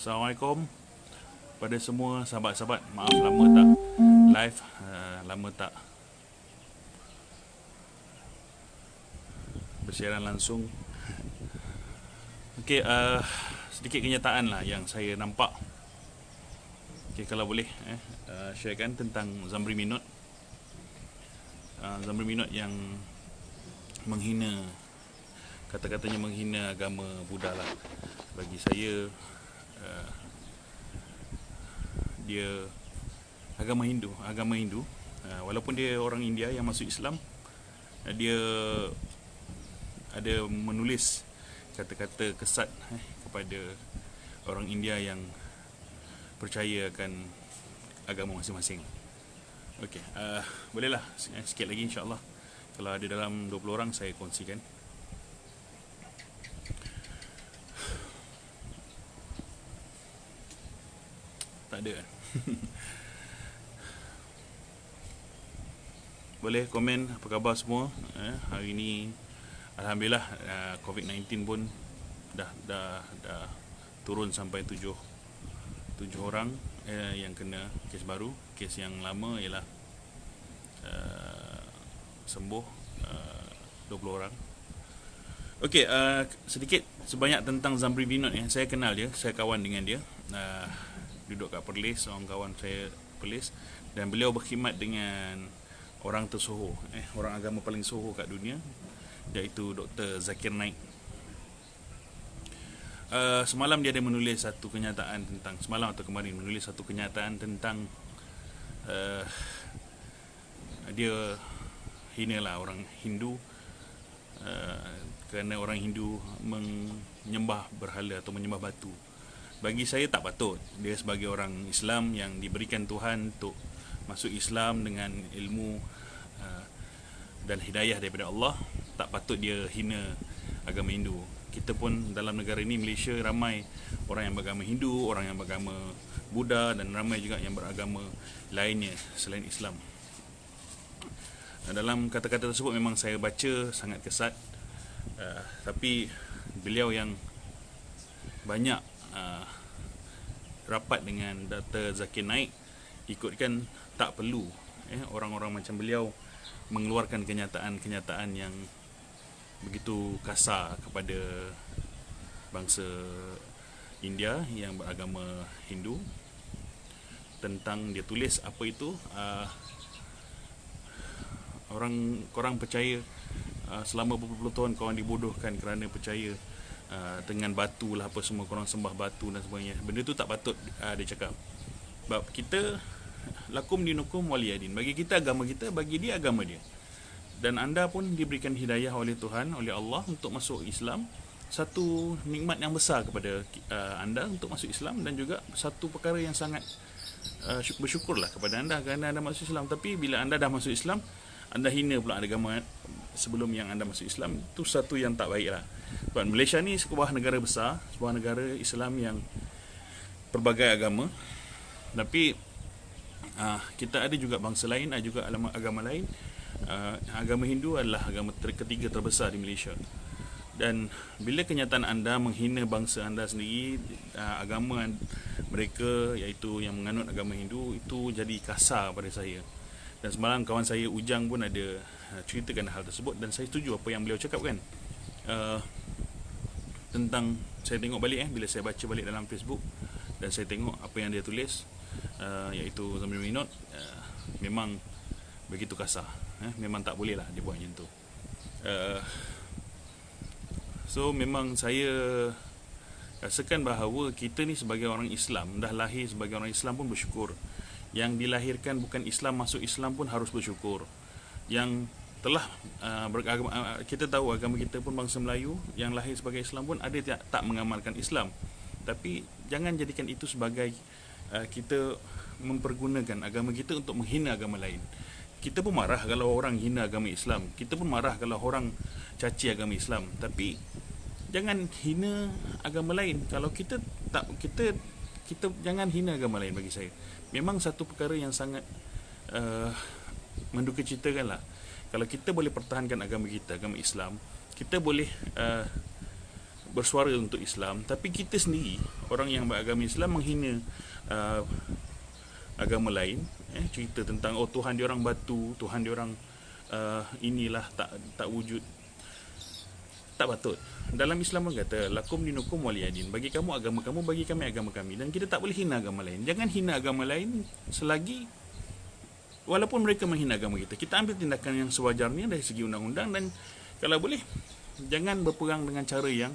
Assalamualaikum pada semua sahabat-sahabat. Maaf lama tak live, lama tak bersiaran langsung. Okey, sedikit kenyataan lah yang saya nampak. Okey, kalau boleh sharekan tentang Zamri Minot. Zamri Minot yang menghina, kata-katanya menghina agama Buddha lah. Bagi saya, dia agama Hindu. Walaupun dia orang India yang masuk Islam, dia ada menulis kata-kata kesat kepada orang India yang percaya akan agama masing-masing. Okey, bolehlah sikit lagi insya-Allah. Kalau ada dalam 20 orang saya kongsikan. Tak ada. Boleh komen apa khabar semua. Hari ini alhamdulillah COVID-19 pun dah turun sampai 7 orang yang kena kes baru. Kes yang lama ialah sembuh 20 orang. Okey, sedikit sebanyak tentang Zamri Minot ya. Saya kenal dia, saya kawan dengan dia. Duduk kat Perlis, seorang kawan saya Perlis, dan beliau berkhidmat dengan orang tersohor, orang agama paling sohor kat dunia, iaitu Dr. Zakir Naik. Semalam dia ada menulis satu kenyataan tentang, semalam atau kemarin menulis satu kenyataan tentang dia hinalah orang Hindu, kerana orang Hindu menyembah berhala atau menyembah batu. Bagi saya tak patut. Dia sebagai orang Islam yang diberikan Tuhan untuk masuk Islam dengan ilmu dan hidayah daripada Allah, tak patut dia hina agama Hindu. Kita pun dalam negara ini, Malaysia, ramai orang yang beragama Hindu, orang yang beragama Buddha, dan ramai juga yang beragama lainnya selain Islam. Dalam kata-kata tersebut memang saya baca sangat kesat, tapi beliau yang banyak rapat dengan Dr. Zakir Naik ikutkan tak perlu orang-orang macam beliau mengeluarkan kenyataan-kenyataan yang begitu kasar kepada bangsa India yang beragama Hindu. Tentang dia tulis apa itu, korang percaya selama berpuluh tahun korang dibodohkan kerana percaya dengan batu lah, apa semua, korang sembah batu dan sebagainya. Benda tu tak patut dia cakap. Sebab kita lakum dinukum waliyadin. Bagi kita agama kita, bagi dia agama dia. Dan anda pun diberikan hidayah oleh Tuhan, oleh Allah untuk masuk Islam. Satu nikmat yang besar kepada anda untuk masuk Islam, dan juga satu perkara yang sangat bersyukurlah kepada anda kerana anda masuk Islam. Tapi bila anda dah masuk Islam, anda hina pula agama sebelum yang anda masuk Islam. Itu satu yang tak baik lah. Sebab Malaysia ni sebuah negara besar, sebuah negara Islam yang pelbagai agama. Tapi kita ada juga bangsa lain, ada juga agama lain. Agama Hindu adalah agama ketiga terbesar di Malaysia. Dan bila kenyataan anda menghina bangsa anda sendiri, agama mereka, iaitu yang menganut agama Hindu, itu jadi kasar pada saya. Dan semalam kawan saya Ujang pun ada ceritakan hal tersebut, dan saya setuju apa yang beliau cakap kan. Tentang, saya tengok balik bila saya baca balik dalam Facebook, dan saya tengok apa yang dia tulis, iaitu Zamri Minot, memang begitu kasar. Memang tak boleh lah dia buat macam tu. So memang saya rasakan bahawa kita ni sebagai orang Islam, dah lahir sebagai orang Islam pun bersyukur. Yang dilahirkan bukan Islam, masuk Islam pun harus bersyukur. Yang telah beragama, kita tahu agama kita pun bangsa Melayu yang lahir sebagai Islam pun ada tak mengamalkan Islam. Tapi jangan jadikan itu sebagai kita mempergunakan agama kita untuk menghina agama lain. Kita pun marah kalau orang hina agama Islam. Kita pun marah kalau orang caci agama Islam. Tapi jangan hina agama lain. Kalau kita jangan hina agama lain. Bagi saya memang satu perkara yang sangat mendukacitakan lah. Kalau kita boleh pertahankan agama kita, agama Islam, kita boleh bersuara untuk Islam, tapi kita sendiri orang yang beragama Islam menghina uh, agama lain, cerita tentang Tuhan dia orang batu, Tuhan dia orang inilah tak wujud. Tak patut. Dalam Islam pun kata lakum dinukum waliyadin, bagi kamu agama kamu, bagi kami agama kami, dan kita tak boleh hina agama lain. Jangan hina agama lain selagi walaupun mereka menghina agama kita. Kita ambil tindakan yang sewajarnya dari segi undang-undang, dan kalau boleh jangan berperang dengan cara yang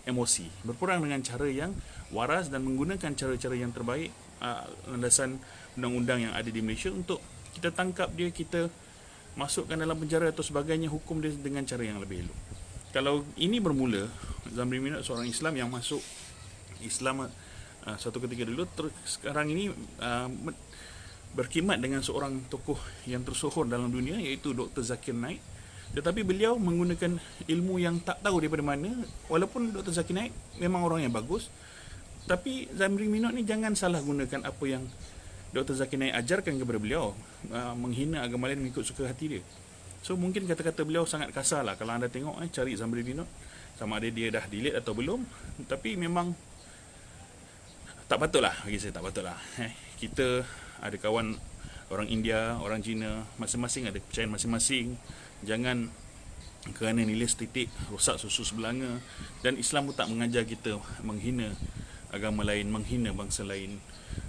emosi, berperang dengan cara yang waras dan menggunakan cara-cara yang terbaik, landasan undang-undang yang ada di Malaysia untuk kita tangkap dia, kita masukkan dalam penjara atau sebagainya, hukum dia dengan cara yang lebih elok. Kalau ini bermula, Zamri Minot seorang Islam yang masuk Islam suatu ketika dulu, sekarang ini berkhidmat dengan seorang tokoh yang tersohor dalam dunia, iaitu Dr. Zakir Naik. Tetapi beliau menggunakan ilmu yang tak tahu daripada mana. Walaupun Dr. Zakir Naik memang orang yang bagus, tapi Zamri Minot ni jangan salah gunakan apa yang Dr. Zakir Naik ajarkan kepada beliau, menghina agama lain mengikut suka hati dia. So mungkin kata-kata beliau sangat kasar lah. Kalau anda tengok, cari Zamri Minot, sama ada dia dah delete atau belum. Tapi memang tak patut lah, bagi saya tak patut lah. Kita ada kawan orang India, orang Cina, masing-masing ada kepercayaan masing-masing. Jangan kerana nilai setitik rosak susu sebelanga. Dan Islam pun tak mengajar kita menghina agama lain, menghina bangsa lain.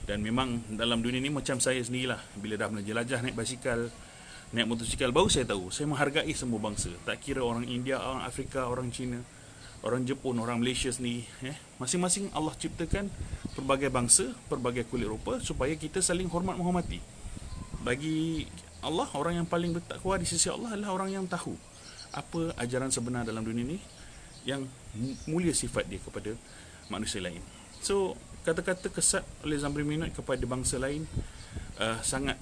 Dan memang dalam dunia ni macam saya sendirilah, bila dah menjelajah naik basikal, naik motosikal, baru saya tahu saya menghargai semua bangsa. Tak kira orang India, orang Afrika, orang Cina, orang Jepun, orang Malaysia sendiri, masing-masing Allah ciptakan pelbagai bangsa, pelbagai kulit rupa, supaya kita saling hormat menghormati. Bagi Allah, orang yang paling bertakwa di sisi Allah adalah orang yang tahu apa ajaran sebenar dalam dunia ni, yang mulia sifat dia kepada manusia lain. So kata-kata kesat oleh Zamri Minot kepada bangsa lain sangat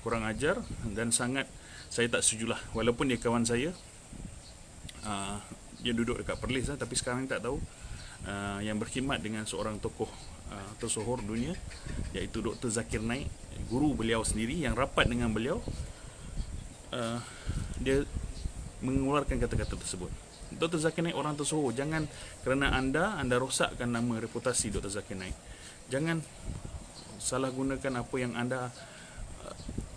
kurang ajar, dan sangat saya tak setujulah. Walaupun dia kawan saya, dia duduk dekat Perlis, tapi sekarang tak tahu, yang berkhidmat dengan seorang tokoh tersohor dunia, iaitu Dr. Zakir Naik, guru beliau sendiri yang rapat dengan beliau. Dia mengeluarkan kata-kata tersebut. Dr. Zakir Naik orang tersohor. Jangan kerana anda rosakkan nama reputasi Dr. Zakir Naik. Jangan salah gunakan apa yang anda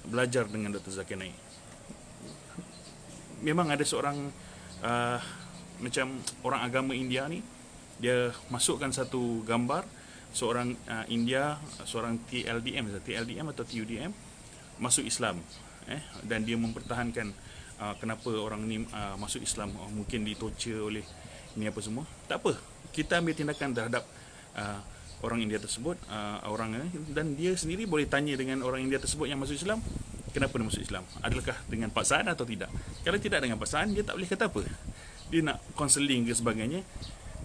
belajar dengan Dr. Zakir Naik. Memang ada seorang macam orang agama India ni, dia masukkan satu gambar seorang India, seorang TLDM atau TUDM masuk Islam, dan dia mempertahankan kenapa orang ni masuk Islam, mungkin ditorture oleh ni apa semua. Tak apa, kita ambil tindakan terhadap orang India tersebut, dan dia sendiri boleh tanya dengan orang India tersebut yang masuk Islam, kenapa dia masuk Islam, adakah dengan paksaan atau tidak. Kalau tidak dengan paksaan, dia tak boleh kata apa. Dia nak counselling ke sebagainya,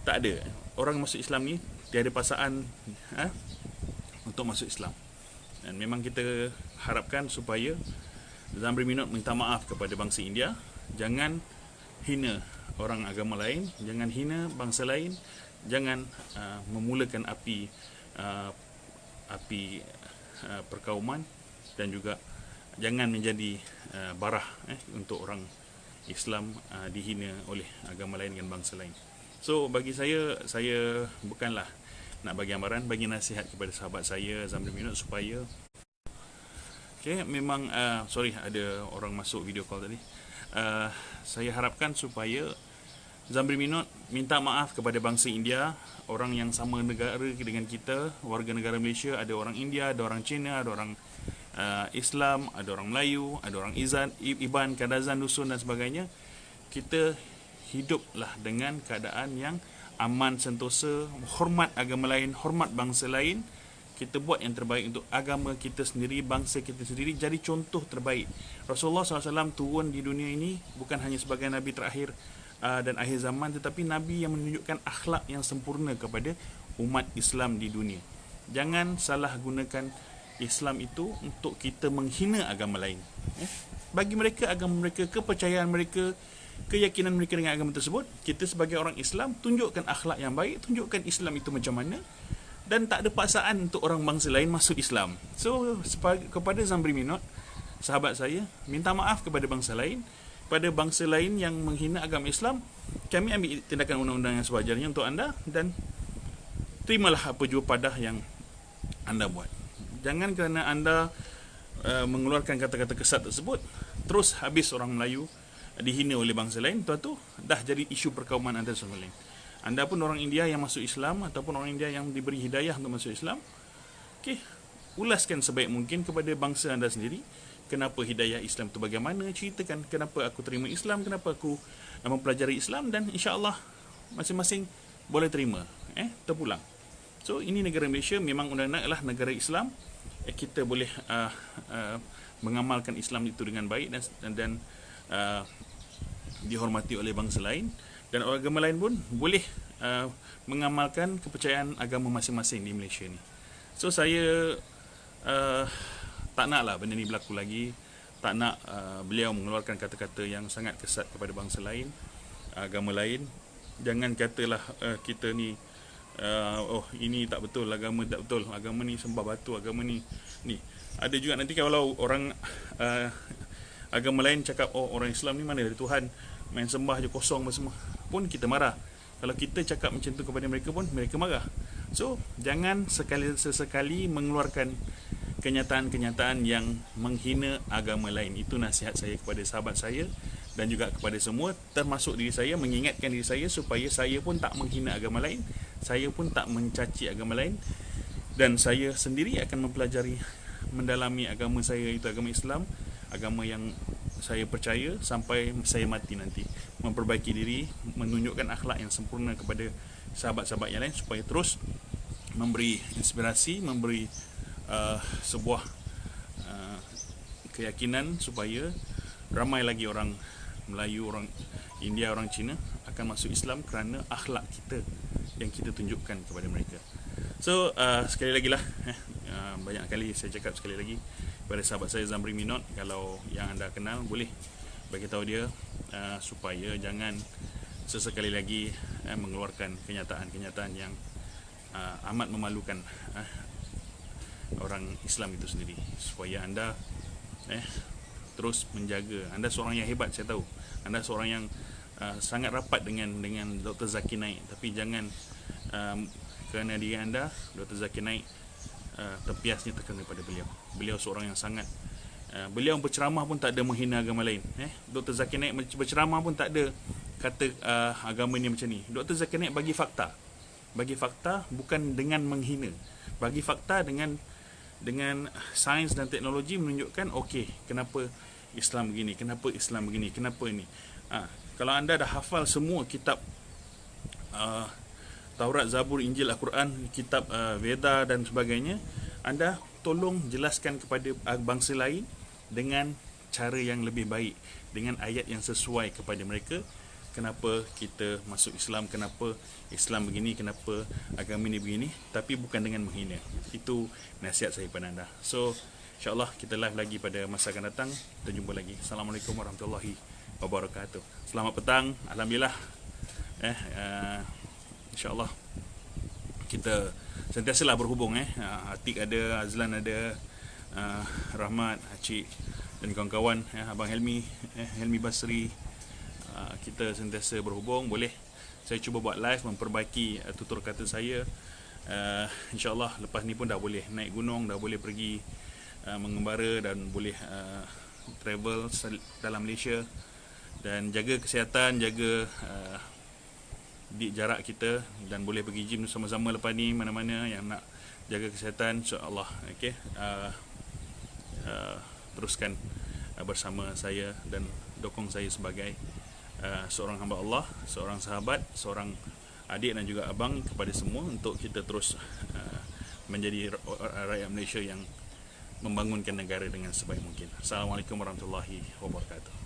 tak ada. Orang masuk Islam ni tiada paksaan untuk masuk Islam. Dan memang kita harapkan supaya Zamri Minot minta maaf kepada bangsa India. Jangan hina orang agama lain, jangan hina bangsa lain, jangan memulakan api perkauman, dan juga jangan menjadi barah untuk orang Islam dihina oleh agama lain dengan bangsa lain. So bagi saya bukanlah nak bagi amaran, bagi nasihat kepada sahabat saya Zamri Minot supaya memang sorry, ada orang masuk video call tadi. Saya harapkan supaya Zamri Minot minta maaf kepada bangsa India, orang yang sama negara dengan kita, warga negara Malaysia. Ada orang India, ada orang Cina, ada orang Islam, ada orang Melayu, ada orang Iban, Kadazan, Dusun dan sebagainya. Kita hiduplah dengan keadaan yang aman, sentosa, hormat agama lain, hormat bangsa lain. Kita buat yang terbaik untuk agama kita sendiri, bangsa kita sendiri, jadi contoh terbaik. Rasulullah SAW turun di dunia ini bukan hanya sebagai Nabi terakhir dan akhir zaman, tetapi Nabi yang menunjukkan akhlak yang sempurna kepada umat Islam di dunia. Jangan salah gunakan Islam itu untuk kita menghina agama lain. Bagi mereka, agama mereka, kepercayaan mereka, keyakinan mereka dengan agama tersebut, kita sebagai orang Islam tunjukkan akhlak yang baik, tunjukkan Islam itu macam mana, dan tak ada paksaan untuk orang bangsa lain masuk Islam. So kepada Zamri Minot, sahabat saya, minta maaf kepada bangsa lain, pada bangsa lain yang menghina agama Islam. kami ambil tindakan undang-undang yang sewajarnya untuk anda, dan terimalah apa jua padah yang anda buat. Jangan kerana anda mengeluarkan kata-kata kesat tersebut, terus habis orang Melayu dihina oleh bangsa lain. Tuan tu dah jadi isu perkauman antara sama lain. Anda pun orang India yang masuk Islam, ataupun orang India yang diberi hidayah untuk masuk Islam, okey, ulaskan sebaik mungkin kepada bangsa anda sendiri kenapa hidayah Islam itu bagaimana, ceritakan kenapa aku terima Islam, kenapa aku mempelajari Islam, dan insya-Allah masing-masing boleh terima, terpulang. So ini negara Malaysia, memang undang-undang adalah negara Islam. Kita boleh mengamalkan Islam itu dengan baik dan dihormati oleh bangsa lain, dan orang agama lain pun boleh mengamalkan kepercayaan agama masing-masing di Malaysia ni. So saya tak nak lah benda ni berlaku lagi. Tak nak beliau mengeluarkan kata-kata yang sangat kesat kepada bangsa lain, agama lain. Jangan katalah kita ni oh ini tak betul, agama tak betul, agama ni sembah batu, agama ni ada juga nanti kalau orang agama lain cakap, oh orang Islam ni mana ada Tuhan, main sembah je kosong semua, pun kita marah. Kalau kita cakap macam tu kepada mereka pun mereka marah. So jangan sesekali mengeluarkan kenyataan-kenyataan yang menghina agama lain. Itu nasihat saya kepada sahabat saya dan juga kepada semua, termasuk diri saya, mengingatkan diri saya supaya saya pun tak menghina agama lain, saya pun tak mencaci agama lain, dan saya sendiri akan mempelajari, mendalami agama saya, itu agama Islam, agama yang saya percaya sampai saya mati nanti. Memperbaiki diri, menunjukkan akhlak yang sempurna kepada sahabat-sahabat yang lain supaya terus memberi inspirasi, memberi sebuah keyakinan supaya ramai lagi orang Melayu, orang India, orang Cina akan masuk Islam kerana akhlak kita yang kita tunjukkan kepada mereka. So sekali lagi lah, banyak kali saya cakap sekali lagi kepada sahabat saya Zamri Minot, kalau yang anda kenal boleh bagi tahu dia supaya jangan sesekali lagi mengeluarkan kenyataan-kenyataan yang amat memalukan orang Islam itu sendiri, supaya anda terus menjaga. Anda seorang yang hebat, saya tahu. Anda seorang yang sangat rapat dengan Dr. Zakir Naik, tapi jangan kerana diri anda Dr. Zakir Naik terpiasnya terkena pada beliau. Beliau seorang yang sangat beliau berceramah pun tak ada menghina agama lain. Dr. Zakir Naik berceramah pun tak ada kata agama ni macam ni. Dr. Zakir Naik bagi fakta. Bagi fakta bukan dengan menghina. Bagi fakta dengan sains dan teknologi menunjukkan okey, kenapa Islam begini, kenapa Islam begini, kenapa ini. Kalau anda dah hafal semua kitab Taurat, Zabur, Injil, Al-Quran, kitab Veda dan sebagainya, anda tolong jelaskan kepada bangsa lain dengan cara yang lebih baik, dengan ayat yang sesuai kepada mereka. Kenapa kita masuk Islam, kenapa Islam begini, kenapa agama ini begini, tapi bukan dengan menghina. Itu nasihat saya kepada anda. So insyaAllah kita live lagi pada masa akan datang. Kita jumpa lagi. Assalamualaikum warahmatullahi wabarakatuh. Selamat petang. Alhamdulillah, insyaAllah kita sentiasalah berhubung. Atik ada, Azlan ada, Rahmat, Acik dan kawan-kawan, Abang Helmi, Helmi Basri. Kita sentiasa berhubung. Boleh saya cuba buat live, memperbaiki tutur kata saya. InsyaAllah lepas ni pun dah boleh naik gunung, dah boleh pergi mengembara, dan boleh travel dalam Malaysia. Dan jaga kesihatan, jaga di jarak kita, dan boleh pergi gym sama-sama lepas ni. Mana-mana yang nak jaga kesihatan, insyaAllah, okay, teruskan bersama saya dan dokong saya sebagai seorang hamba Allah, seorang sahabat, seorang adik dan juga abang kepada semua, untuk kita terus menjadi rakyat Malaysia yang membangunkan negara dengan sebaik mungkin. Assalamualaikum warahmatullahi wabarakatuh.